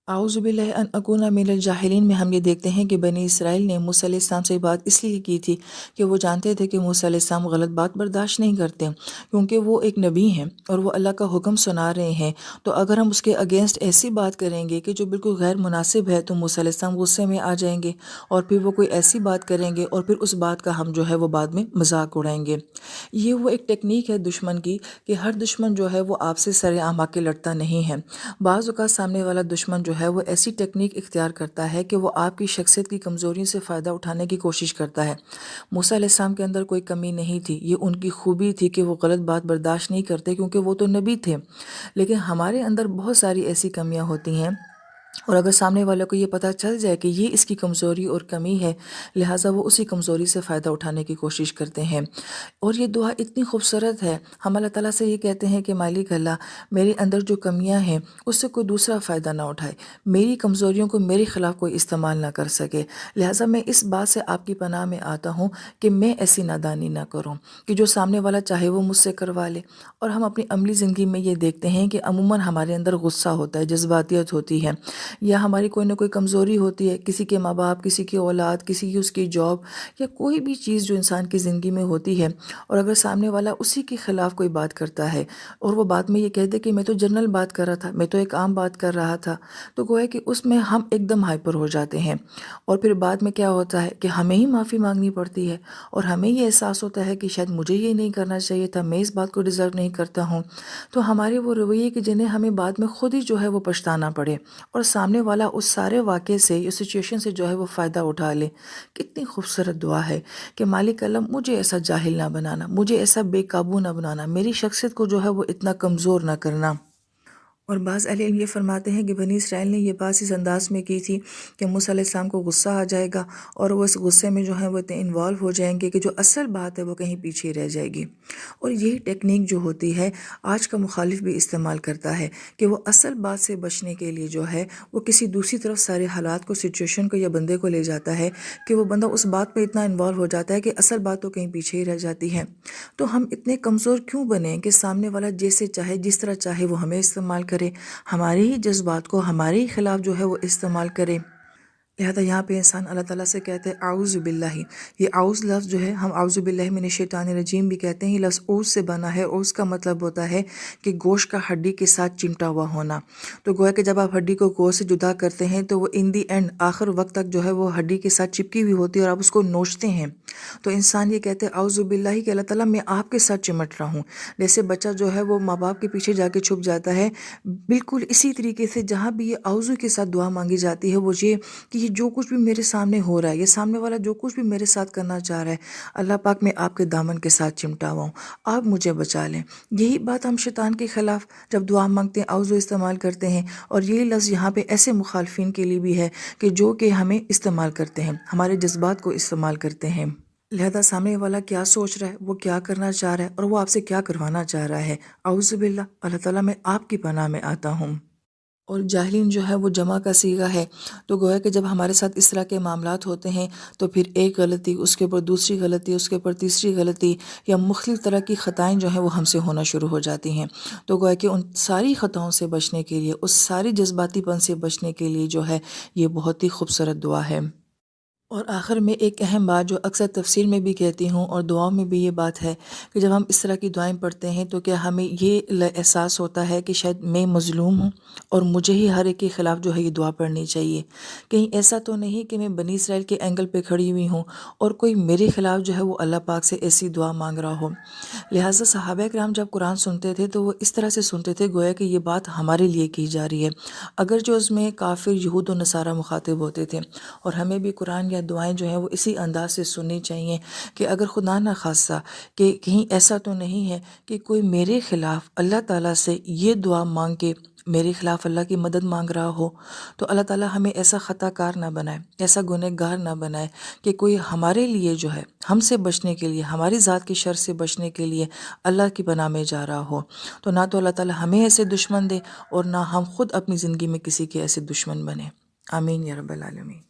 اعوذ باللہ ان اکون من الجاہلین میں ہم یہ دیکھتے ہیں کہ بنی اسرائیل نے موسیٰ علیہ السلام سے بات اس لیے کی تھی کہ وہ جانتے تھے کہ موسیٰ علیہ السلام غلط بات برداشت نہیں کرتے، کیونکہ وہ ایک نبی ہیں اور وہ اللہ کا حکم سنا رہے ہیں۔ تو اگر ہم اس کے اگینسٹ ایسی بات کریں گے کہ جو بالکل غیر مناسب ہے تو موسیٰ علیہ السلام غصے میں آ جائیں گے، اور پھر وہ کوئی ایسی بات کریں گے اور پھر اس بات کا ہم جو ہے وہ بعد میں مذاق اڑائیں گے۔ یہ وہ ایک ٹیکنیک ہے دشمن کی کہ ہر دشمن جو ہے وہ آپ سے سر عام آ کے لڑتا نہیں ہے۔ بعض اوقات سامنے والا دشمن جو ہے وہ ایسی ٹیکنیک اختیار کرتا ہے کہ وہ آپ کی شخصیت کی کمزوریوں سے فائدہ اٹھانے کی کوشش کرتا ہے۔ موسیٰ علیہ السلام کے اندر کوئی کمی نہیں تھی، یہ ان کی خوبی تھی کہ وہ غلط بات برداشت نہیں کرتے، کیونکہ وہ تو نبی تھے۔ لیکن ہمارے اندر بہت ساری ایسی کمیاں ہوتی ہیں، اور اگر سامنے والے کو یہ پتہ چل جائے کہ یہ اس کی کمزوری اور کمی ہے، لہٰذا وہ اسی کمزوری سے فائدہ اٹھانے کی کوشش کرتے ہیں۔ اور یہ دعا اتنی خوبصورت ہے، ہم اللہ تعالیٰ سے یہ کہتے ہیں کہ مالک اللہ، میرے اندر جو کمیاں ہیں اس سے کوئی دوسرا فائدہ نہ اٹھائے، میری کمزوریوں کو میرے خلاف کوئی استعمال نہ کر سکے، لہٰذا میں اس بات سے آپ کی پناہ میں آتا ہوں کہ میں ایسی نادانی نہ کروں کہ جو سامنے والا چاہے وہ مجھ سے کروا لے۔ اور ہم اپنی عملی زندگی میں یہ دیکھتے ہیں کہ عموماً ہمارے اندر غصہ ہوتا ہے، جذباتیت ہوتی ہے، یا ہماری کوئی نہ کوئی کمزوری ہوتی ہے، کسی کے ماں باپ، کسی کی اولاد، کسی کی اس کی جاب، یا کوئی بھی چیز جو انسان کی زندگی میں ہوتی ہے، اور اگر سامنے والا اسی کے خلاف کوئی بات کرتا ہے اور وہ بات میں یہ کہہ دے کہ میں تو جنرل بات کر رہا تھا، میں تو ایک عام بات کر رہا تھا، تو گویا کہ اس میں ہم ایک دم ہائپر ہو جاتے ہیں، اور پھر بعد میں کیا ہوتا ہے کہ ہمیں ہی معافی مانگنی پڑتی ہے، اور ہمیں یہ احساس ہوتا ہے کہ شاید مجھے یہ نہیں کرنا چاہیے تھا، میں اس بات کو ڈیزرو نہیں کرتا ہوں۔ تو ہمارے وہ رویے کہ جنہیں ہمیں بعد میں خود ہی جو ہے وہ پچھتانا پڑے، اور سامنے والا اس سارے واقعے سے، اس سچویشن سے جو ہے وہ فائدہ اٹھا لے۔ کتنی خوبصورت دعا ہے کہ مالک اللہ مجھے ایسا جاہل نہ بنانا، مجھے ایسا بے قابو نہ بنانا، میری شخصیت کو جو ہے وہ اتنا کمزور نہ کرنا۔ اور بعض اہل علم یہ فرماتے ہیں کہ بنی اسرائیل نے یہ بات اس انداز میں کی تھی کہ موسیٰ علیہ السلام کو غصہ آ جائے گا، اور وہ اس غصے میں جو ہے وہ اتنے انوالو ہو جائیں گے کہ جو اصل بات ہے وہ کہیں پیچھے رہ جائے گی۔ اور یہی ٹیکنیک جو ہوتی ہے آج کا مخالف بھی استعمال کرتا ہے کہ وہ اصل بات سے بچنے کے لیے جو ہے وہ کسی دوسری طرف سارے حالات کو، سچویشن کو یا بندے کو لے جاتا ہے کہ وہ بندہ اس بات پہ اتنا انوالو ہو جاتا ہے کہ اصل بات تو کہیں پیچھے ہی رہ جاتی ہے۔ تو ہم اتنے کمزور کیوں بنیں کہ سامنے والا جیسے چاہے، جس طرح چاہے وہ ہمیں استعمال کرے، ہمارے ہی جذبات کو ہمارے ہی خلاف جو ہے وہ استعمال کرے۔ لہذا یہاں پہ انسان اللہ تعالیٰ سے کہتے ہیں اعوذ باللہ۔ یہ اعوذ لفظ جو ہے ہم اعوذ باللہ من الشیطان الرجیم بھی کہتے ہیں، یہ لفظ اوز سے بنا ہے۔ اوز کا مطلب ہوتا ہے کہ گوشت کا ہڈی کے ساتھ چمٹا ہوا ہونا۔ تو گویا کہ جب آپ ہڈی کو گوشت سے جدا کرتے ہیں تو وہ ان دی اینڈ آخر وقت تک جو ہے وہ ہڈی کے ساتھ چپکی ہوئی ہوتی ہے، اور آپ اس کو نوچتے ہیں۔ تو انسان یہ کہتے ہیں اعوذ باللہ کہ اللہ تعالیٰ میں آپ کے ساتھ چمٹ رہا ہوں۔ جیسے بچہ جو ہے وہ ماں باپ کے پیچھے جا کے چھپ جاتا ہے، بالکل اسی طریقے سے جہاں بھی یہ اعوذ کے ساتھ دعا مانگی جاتی ہے وہ یہ کہ یہ جو کچھ بھی میرے سامنے ہو رہا ہے، یہ سامنے والا جو کچھ بھی میرے ساتھ کرنا چاہ رہا ہے، اللہ پاک میں آپ کے دامن کے ساتھ چمٹا ہوا ہوں، آپ مجھے بچا لیں۔ یہی بات ہم شیطان کے خلاف جب دعا مانگتے ہیں اعوذ استعمال کرتے ہیں، اور یہی لفظ یہاں پہ ایسے مخالفین کے لیے بھی ہے کہ جو کہ ہمیں استعمال کرتے ہیں، ہمارے جذبات کو استعمال کرتے ہیں۔ لہذا سامنے والا کیا سوچ رہا ہے، وہ کیا کرنا چاہ رہا ہے، اور وہ آپ سے کیا کروانا چاہ رہا ہے، اعوذ باللہ، اللہ تعالیٰ میں آپ کی پناہ میں آتا ہوں۔ اور جاہلین جو ہے وہ جمع کا صیغہ ہے، تو گویا کہ جب ہمارے ساتھ اس طرح کے معاملات ہوتے ہیں تو پھر ایک غلطی، اس کے اوپر دوسری غلطی، اس کے اوپر تیسری غلطی، یا مختلف طرح کی خطائیں جو ہیں وہ ہم سے ہونا شروع ہو جاتی ہیں۔ تو گویا کہ ان ساری خطاؤں سے بچنے کے لیے، اس ساری جذباتی پن سے بچنے کے لیے جو ہے یہ بہت ہی خوبصورت دعا ہے۔ اور آخر میں ایک اہم بات جو اکثر تفسیر میں بھی کہتی ہوں اور دعاؤں میں بھی یہ بات ہے کہ جب ہم اس طرح کی دعائیں پڑھتے ہیں تو کیا ہمیں یہ احساس ہوتا ہے کہ شاید میں مظلوم ہوں اور مجھے ہی ہر ایک کے خلاف جو ہے یہ دعا پڑھنی چاہیے؟ کہیں ایسا تو نہیں کہ میں بنی اسرائیل کے اینگل پہ کھڑی ہوئی ہوں اور کوئی میرے خلاف جو ہے وہ اللہ پاک سے ایسی دعا مانگ رہا ہو؟ لہٰذا صحابہ کرام جب قرآن سنتے تھے تو وہ اس طرح سے سنتے تھے گویا کہ یہ بات ہمارے لیے کی جا رہی ہے، اگر جو اس میں کافر، یہود و نصارہ مخاطب ہوتے تھے۔ اور ہمیں بھی قرآن یا دعائیں جو ہیں وہ اسی انداز سے سننی چاہیے کہ اگر خدا نہ خواستہ کہ کہیں ایسا تو نہیں ہے کہ کوئی میرے خلاف اللہ تعالیٰ سے یہ دعا مانگ کے میرے خلاف اللہ کی مدد مانگ رہا ہو، تو اللہ تعالیٰ ہمیں ایسا خطا کار نہ بنائے، ایسا گنہگار نہ بنائے کہ کوئی ہمارے لیے جو ہے ہم سے بچنے کے لیے، ہماری ذات کی شر سے بچنے کے لیے اللہ کی پناہ میں جا رہا ہو۔ تو نہ تو اللہ تعالیٰ ہمیں ایسے دشمن دے اور نہ ہم خود اپنی زندگی میں کسی کے ایسے دشمن بنے۔ آمین یا رب العالمین۔